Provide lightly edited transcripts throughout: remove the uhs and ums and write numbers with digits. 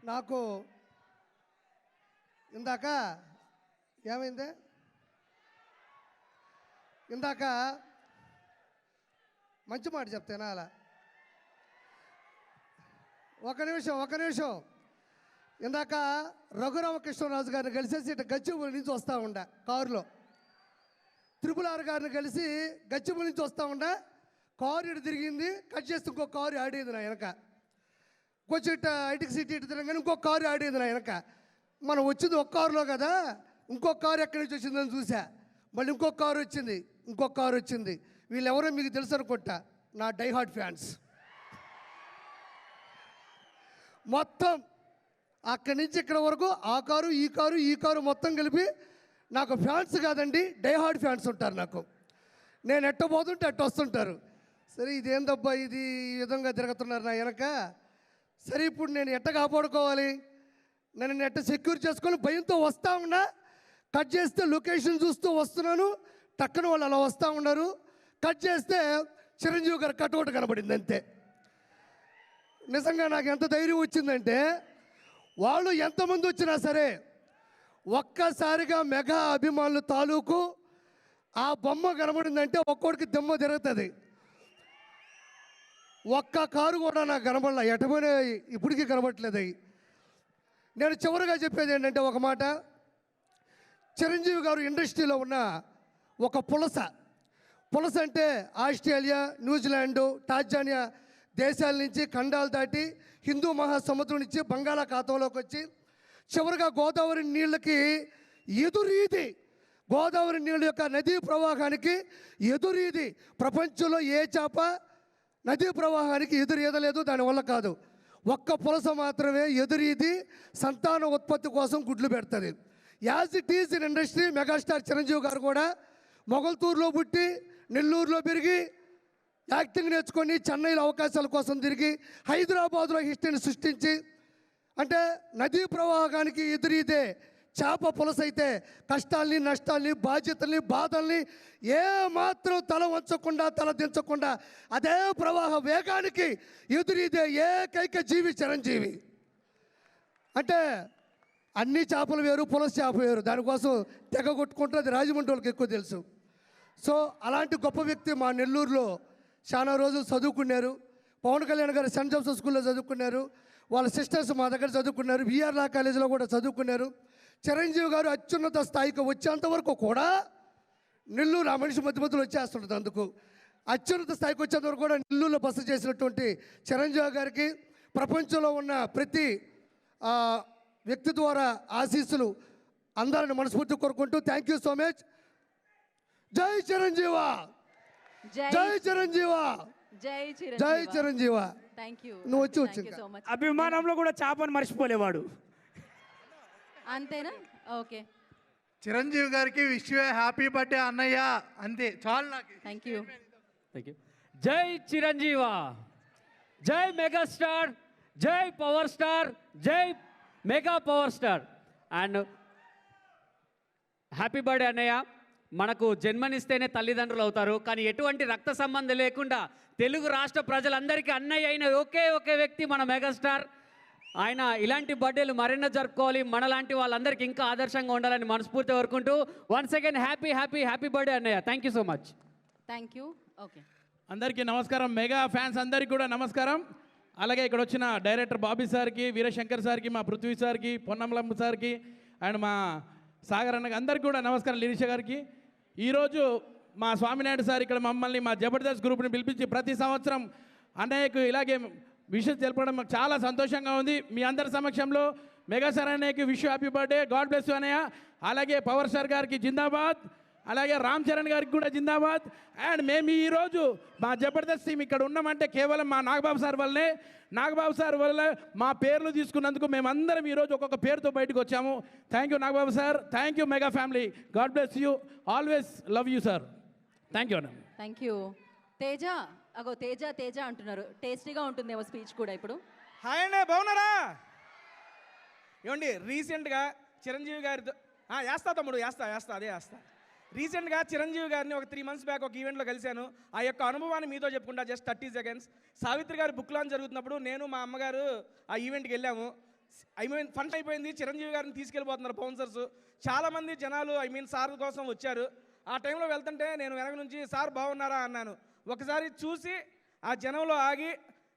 నాకు ఇందాక ఏమైంది? ఇందాక మంచి మాట చెప్తేనా అలా ఒక నిమిషం ఇందాక రఘురామకృష్ణరాజు గారిని కలిసేసి ఇటు గచ్చిబౌలి నుంచి వస్తూ ఉండే కారులో, త్రిపుల్ గారిని కలిసి గచ్చిబౌలి నుంచి వస్తూ ఉండే, కారు ఇటు తిరిగింది, కట్ చేస్తే ఇంకో కారు ఆడేది నా వెనక, కొంచెం ఇటు ఐటికి సిటీ ఇటు తిరగగానే ఇంకో కారు ఆడేది నా వెనక. మనం వచ్చింది ఒక కారులో కదా, ఇంకొక కారు ఎక్కడి నుంచి వచ్చిందని చూసా, మళ్ళీ ఇంకొక కారు వచ్చింది. వీళ్ళెవరో మీకు తెలుసు అనుకుంటా, నా డైహార్డ్ ఫ్యాన్స్. మొత్తం అక్కడి నుంచి ఇక్కడ వరకు ఆ కారు ఈ కారు మొత్తం కలిపి నాకు ఫ్యాన్స్ కాదండి, డైహార్డ్ ఫ్యాన్స్ ఉంటారు నాకు. నేను ఎట్ట పోతుంటే అట్ట వస్తుంటారు. సరే ఇదేందబ్బా ఇది ఈ విధంగా తిరుగుతున్నారు నా వెనక. సరే ఇప్పుడు నేను ఎట్ట కాపాడుకోవాలి, నేను ఎట్ట సెక్యూర్ చేసుకొని భయంతో వస్తూ ఉన్నా. కట్ చేస్తే లొకేషన్ చూస్తూ వస్తున్నాను, టక్కన వాళ్ళు అలా వస్తూ ఉన్నారు. కట్ చేస్తే చిరంజీవి గారు కట్అవుట్ కనబడింది అంతే. నిజంగా నాకు ఎంత ధైర్యం వచ్చిందంటే, వాళ్ళు ఎంతమంది వచ్చినా సరే ఒక్కసారిగా మెగా అభిమానులు తాలూకు ఆ బొమ్మ కనబడిందంటే ఒక్కోడికి దెమ్మ తిరుగుతుంది. ఒక్క కారు కూడా నాకు కనబడలే, ఎటమైనా ఇప్పటికీ కనబడట్లేదు అవి. నేను చివరిగా చెప్పేది ఏంటంటే ఒక మాట, చిరంజీవి గారు ఇండస్ట్రీలో ఉన్న ఒక పులస అంటే ఆస్ట్రేలియా, న్యూజిలాండు, టాంజానియా దేశాల నుంచి ఖండాలు దాటి హిందూ మహాసముద్రం నుంచి బంగాళాఖాతంలోకి వచ్చి చివరిగా గోదావరి నీళ్ళకి ఎదురీది, గోదావరి నీళ్ళ యొక్క నదీ ప్రవాహానికి ఎదురీది. ప్రపంచంలో ఏ చేప నదీ ప్రవాహానికి ఎదురీదలేదు, దానివల్ల కాదు. ఒక్క పులస మాత్రమే ఎదురీది సంతాన ఉత్పత్తి కోసం గుడ్లు పెడుతుంది. As it is in industry, megastar Chiranjeevi గారు కూడా మొగల్తూరులో పుట్టి నెల్లూరులో పెరిగి యాక్టింగ్ నేర్చుకొని చెన్నైలో అవకాశాల కోసం తిరిగి హైదరాబాద్లో హిస్టరీని సృష్టించి, అంటే నదీ ప్రవాహానికి ఎదురీదే చేప పులస అయితే కష్టాల్ని, నష్టాల్ని, బాధ్యతల్ని, బాధల్ని ఏ మాత్రం తల వంచకుండా, తల దించకుండా అదే ప్రవాహ వేగానికి ఎదురీదే ఏకైక జీవి చిరంజీవి. అంటే అన్ని చేపలు వేరు, పులస చేప వేరు, దానికోసం తెగ కొట్టుకుంటుంది. రాజమండ్రి వాళ్ళకి ఎక్కువ తెలుసు. సో అలాంటి గొప్ప వ్యక్తి మా నెల్లూరులో చాలా రోజులు చదువుకున్నారు. పవన్ కళ్యాణ్ గారు సెంట్ జోసెఫ్ స్కూల్లో చదువుకున్నారు, వాళ్ళ సిస్టర్స్ మా దగ్గర చదువుకున్నారు, విఆర్ లా కాలేజీలో కూడా చదువుకున్నారు. చిరంజీవి గారు అత్యున్నత స్థాయికి వచ్చేంత వరకు కూడా నెల్లూరు ఆ మనిషి మధ్యలో వచ్చేస్తుంటుంది. అందుకు అత్యున్నత స్థాయికి వచ్చేంత వరకు కూడా నెల్లూరులో బస చేసినటువంటి చిరంజీవి గారికి ప్రపంచంలో ఉన్న ప్రతి వ్యక్తి ద్వారా ఆశీస్సులు అందరిని మనస్ఫూర్తి కోరుకుంటూ థ్యాంక్ యూ సో మచ్. జై చిరంజీవా, జై చిరంజీవా, జై చిరంజీవా. నువ్వు వచ్చి అభిమానంలో కూడా చేపని మర్చిపోలేవాడు. అంతేనా? ఓకే. చిరంజీవి గారికి విష్ యూ హ్యాపీ బర్త్డే అన్నయ్య, అంతే చాలు నాకు. Thank you. జై చిరంజీవా, జై మెగాస్టార్, జై పవర్ స్టార్, జై mega power star. And happy birthday అన్నయ్య. మనకు జన్మనిస్తేనే తల్లిదండ్రులు అవుతారు, కానీ ఎటువంటి రక్త సంబంధం లేకుండా తెలుగు రాష్ట్ర ప్రజలందరికీ అన్నయ్య అయిన ఒకే వ్యక్తి మన మెగాస్టార్. ఆయన ఇలాంటి బర్త్డేలు మరెన్నో జరుపుకోవాలి, మనలాంటి వాళ్ళందరికీ ఇంకా ఆదర్శంగా ఉండాలని మనస్ఫూర్తి కోరుకుంటూ వన్స్ అగైన్ హ్యాపీ బర్త్డే అన్నయ్య. Thank you so much. Thank you. Okay, అందరికీ నమస్కారం, మెగా ఫ్యాన్స్ అందరికీ కూడా నమస్కారం. అలాగే ఇక్కడ వచ్చిన డైరెక్టర్ బాబీ సార్కి, వీరశంకర్ సార్కి, మా పృథ్వీ సార్కి, పొన్నమలమ్మ సార్కి అండ్ మా సాగర్ అన్నకి అందరికీ కూడా నమస్కారం. లిరీష గారికి. ఈరోజు మా స్వామినాయుడు సార్ ఇక్కడ మమ్మల్ని మా జబర్దస్త్ గ్రూప్ని పిలిపించి ప్రతి సంవత్సరం అన్నయ్యకు ఇలాగే విషయం తెలపడం మాకు చాలా సంతోషంగా ఉంది. మీ అందరి సమక్షంలో మెగాస్టార్ అన్నయ్యకి wish happy birthday, God bless you అన్నయ్య. అలాగే పవర్ స్టార్ గారికి జిందాబాద్, అలాగే రామ్ చరణ్ గారికి కూడా జిందాబాద్. అండ్ మేము ఈరోజు మా జబర్దస్త్ టీం ఇక్కడ ఉన్నామంటే కేవలం మా నాగబాబు సార్ వల్లనే. నాగబాబు సార్ వల్ల మా పేర్లు తీసుకున్నందుకు మేమందరం ఈరోజు ఒక్కొక్క పేరుతో బయటకు వచ్చాము. Thank you Nagababu sir, thank you mega family, God bless you, always love you sir. Thank you అన్న. Thank you. తేజ, అగో తేజ అంటున్నారు. టేస్టీగా ఉంటుందేమో స్పీచ్ కూడా ఇప్పుడు. హాయ్ అండి, బాగున్నారా? ఏమండి రీసెంట్గా చిరంజీవి గారితో వేస్తా తమ్ముడు, వేస్తా. రీసెంట్గా చిరంజీవి గారిని ఒక 3 months బ్యాక్ ఒక ఈవెంట్లో కలిశాను. ఆ యొక్క అనుభవాన్ని మీతో చెప్పుకుంటా జస్ట్ 30 seconds. సావిత్రి గారి బుక్ లాంచ్ జరుగుతున్నప్పుడు నేను మా అమ్మగారు ఆ ఈవెంట్కి వెళ్ళాము. ఫండ్ అయిపోయింది, చిరంజీవి గారిని తీసుకెళ్ళిపోతున్నారు బౌన్సర్స్. చాలామంది జనాలు సార్ కోసం వచ్చారు. ఆ టైంలో వెళ్తుంటే నేను వెనక నుంచి సార్ బాగున్నారా అన్నాను. ఒకసారి చూసి ఆ జనంలో ఆగి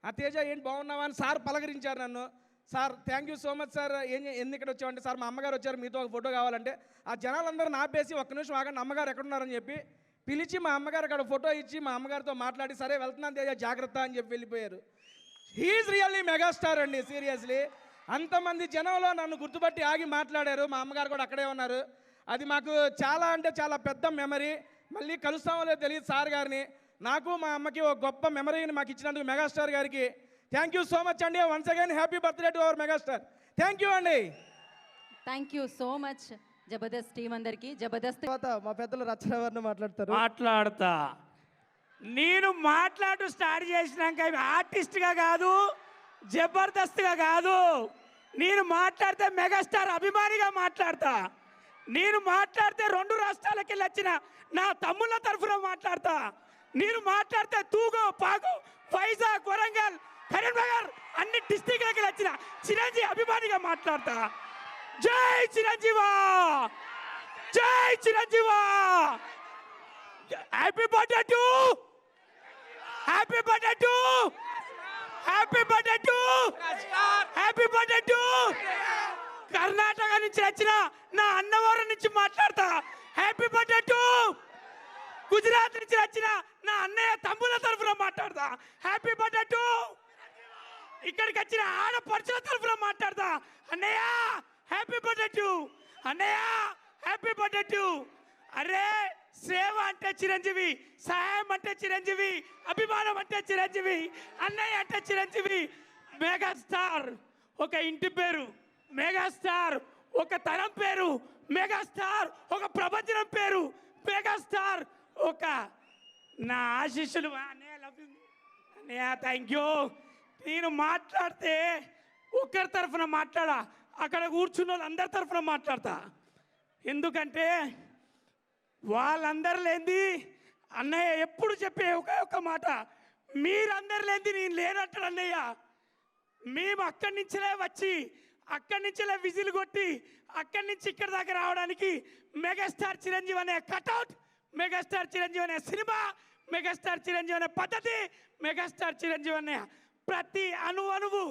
ఆ తేజ ఏంటి బాగున్నావా అని సార్ పలకరించారు నన్ను. Sir thank you so much sir, ఎందుకు ఇక్కడ వచ్చామంటే సార్ మా అమ్మగారు వచ్చారు మీతో ఒక ఫోటో కావాలంటే ఆ జనాలందరూ నాపేసి ఒక్క నిమిషం ఆగండి అమ్మగారు ఎక్కడున్నారని చెప్పి పిలిచి మా అమ్మగారు అక్కడ ఫోటో ఇచ్చి మా అమ్మగారితో మాట్లాడి సరే వెళ్తున్నాను తేజ జాగ్రత్త అని చెప్పి వెళ్ళిపోయారు. హీఈస్ రియల్లీ మెగాస్టార్ అండి, సీరియస్లీ. అంతమంది జనంలో నన్ను గుర్తుపట్టి ఆగి మాట్లాడారు. మా అమ్మగారు కూడా అక్కడే ఉన్నారు. అది మాకు చాలా అంటే చాలా పెద్ద మెమరీ. మళ్ళీ కలుస్తామో లేదో తెలియదు సార్ గారిని. నాకు మా అమ్మకి ఒక గొప్ప మెమరీని మాకు ఇచ్చినందుకు మెగాస్టార్ గారికి థ్యాంక్ యూ సో మచ్ అండి. Once again happy birthday to our megastar. Thank you అండి. Thank you so much Jabardasth team అందరికీ. జబర్దస్త్ తర్వాత మా పెద్దలు రచన వారిని మాట్లాడతారు. మాట్లాడతా. నేను మాట్లాడు స్టార్ట్ చేసినాక ఆర్టిస్ట్గా కాదు, జబర్దస్త్గా కాదు, నేను మాట్లాడితే మెగాస్టార్ అభిమానిగా మాట్లాడతా. నేను మాట్లాడితే 2 రాష్ట్రాలకి వెళ్ళి వచ్చిన నా తమ్ముళ్ళ తరఫున మాట్లాడతా. నేను మాట్లాడితే తూగు, పాకు, వైజాగ్, వరంగల్, కరీంనగర్ అన్ని డిస్టిక్లకి వచ్చిన చిరంజీవి అభిమానిగా మాట్లాడతా. జై చిరంజీవా, జై చిరంజీవా. Happy birthday to, happy birthday to, happy birthday to, happy birthday to. Karnataka నుంచి వచ్చిన నా అన్నవరం నుంచి మాట్లాడతా. Happy birthday to. గుజరాత్ నుంచి వచ్చిన నా అన్నయ్య తమ్ముల తరఫున మాట్లాడతా. Happy birthday to. ఇక్కడికి వచ్చిన ఆడపడుచుల తరఫున మాట్లాడతా. అన్నయ్య హ్యాపీ బర్త్డే టు, అన్నయ్య హ్యాపీ బర్త్డే టు. అరే సేవ అంటే చిరంజీవి, సహాయం అంటే చిరంజీవి, అభిమానం అంటే చిరంజీవి, అన్నయ్య అంటే చిరంజీవి. మెగాస్టార్ ఒక ఇంటి పేరు, మెగాస్టార్ ఒక తరం పేరు, మెగాస్టార్ ఒక ప్రపంచం పేరు, మెగాస్టార్ ఒక నా ఆశీస్సులు. అన్నయ్య లవ్ యూ అన్నయ్య, థ్యాంక్ యూ. నేను మాట్లాడితే ఒకరి తరఫున మాట్లాడా, అక్కడ కూర్చున్న వాళ్ళందరి తరఫున మాట్లాడతా. ఎందుకంటే వాళ్ళందరు లేనిది అన్నయ్య ఎప్పుడు చెప్పే ఒక మాట, మీరందరు లేనిది నేను లేనంటాడు అన్నయ్య. మేము అక్కడి నుంచిలే వచ్చి అక్కడి నుంచిలే విజిల్ కొట్టి అక్కడి నుంచి ఇక్కడ దాకా రావడానికి మెగాస్టార్ చిరంజీవి అనే కటౌట్, మెగాస్టార్ చిరంజీవి అనే సినిమా, మెగాస్టార్ చిరంజీవి అనే పద్ధతి, మెగాస్టార్ చిరంజీవి అనే ప్రతి అణువు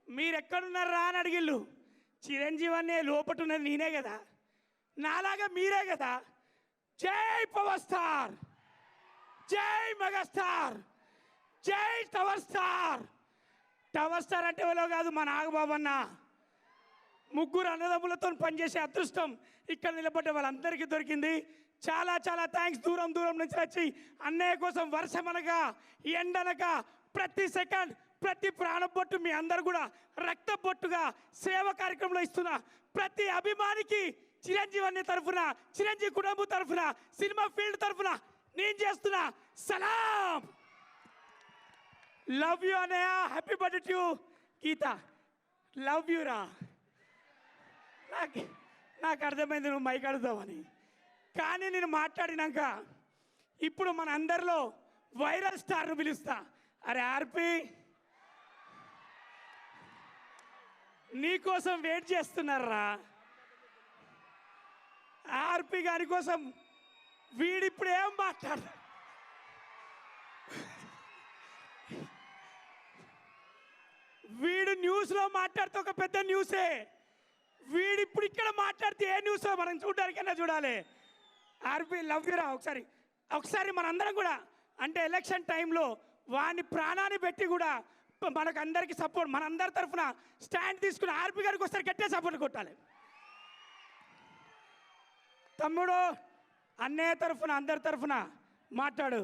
మీరు ఎక్కడున్నారా అని అడిగిళ్ళు. చిరంజీవి అనే లోపట ఉన్నది నేనే కదా, నాలాగా మీరే కదా. జై పవర్ స్టార్, జై మెగాస్టార్, జై టవర్ స్టార్. టవర్ స్టార్ అంటే ఎవరో కాదు, మా నాగబాబు అన్న. 3 అన్నదమ్ములతో పనిచేసే అదృష్టం ఇక్కడ నిలబడ్డ వాళ్ళందరికీ దొరికింది. చాలా చాలా థ్యాంక్స్. దూరం నుంచి వచ్చి అన్నయ్య కోసం వర్షమనగా ఎండనగా ప్రతి సెకండ్ ప్రతి ప్రాణబొట్టు మీ అందరు కూడా రక్త బొట్టుగా సేవ కార్యక్రమంలో ఇస్తున్న ప్రతి అభిమానికి చిరంజీవి అనే తరఫున, చిరంజీవి కుటుంబం తరఫున, సినిమా ఫీల్డ్ తరఫున నేను చేస్తున్నా సలాం. లవ్ యూ అన్నయ్య. Happy birthday to Geetha. Love you రా. నాకు అర్థమైంది నువ్వు మైక్ అడుగుతావని. కానీ నేను మాట్లాడినాక ఇప్పుడు మన అందరిలో వైరల్ స్టార్ను పిలుస్తా. అరే ఆర్పి, నీకోసం వెయిట్ చేస్తున్నారా. ఆర్పి గారి కోసం వీడిప్పుడు ఏం మాట్లాడ, వీడు న్యూస్లో మాట్లాడితే ఒక పెద్ద న్యూసే. వీడిప్పుడు ఇక్కడ మాట్లాడితే ఏ న్యూసో మనం చూడడానికైనా చూడాలి. ఆర్పి లవ్ యూరా. ఒకసారి మనందరం కూడా అంటే ఎలక్షన్ టైంలో వాని ప్రాణాన్ని పెట్టి కూడా మనకు అందరికీ సపోర్ట్, మనందరి తరఫున స్టాండ్ తీసుకుని ఆర్పి గారికి ఒకసారి గట్టే సపోర్ట్ కొట్టాలి. తమ్ముడు అన్నయ్య తరఫున అందరి తరఫున మాట్లాడు.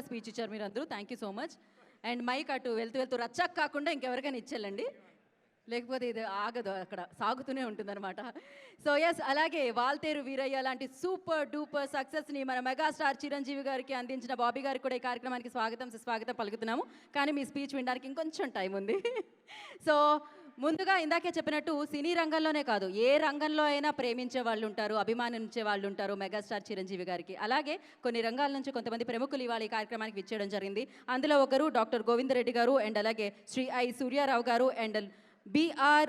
స్పీచ్ ఇచ్చారు మీరు అందరూ. Thank you so much. And mic అటు వెళ్తూ రచ్చక్ కాకుండా ఇంకెవరికైనా ఇచ్చేళ్ళండి, లేకపోతే ఇది ఆగదు, అక్కడ సాగుతూనే ఉంటుందన్నమాట. సో ఎస్, అలాగే వాల్తేరు వీరయ్య లాంటి సూపర్ డూపర్ సక్సెస్ని మన మెగాస్టార్ చిరంజీవి గారికి అందించిన బాబీ గారికి కూడా ఈ కార్యక్రమానికి స్వాగతం పలుకుతున్నాము. కానీ మీ స్పీచ్ వినడానికి ఇంకొంచెం టైం ఉంది. సో ముందుగా ఇందాకే చెప్పినట్టు సినీ రంగంలోనే కాదు, ఏ రంగంలో అయినా ప్రేమించే వాళ్ళు ఉంటారు, అభిమానించే వాళ్ళు ఉంటారు మెగాస్టార్ చిరంజీవి గారికి. అలాగే కొన్ని రంగాల నుంచి కొంతమంది ప్రముఖులు ఇవాళ ఈ కార్యక్రమానికి విచ్చేయడం జరిగింది. అందులో ఒకరు డాక్టర్ గోవిందరెడ్డి గారు, అండ్ అలాగే శ్రీ ఐ సూర్యారావు గారు, అండ్ BR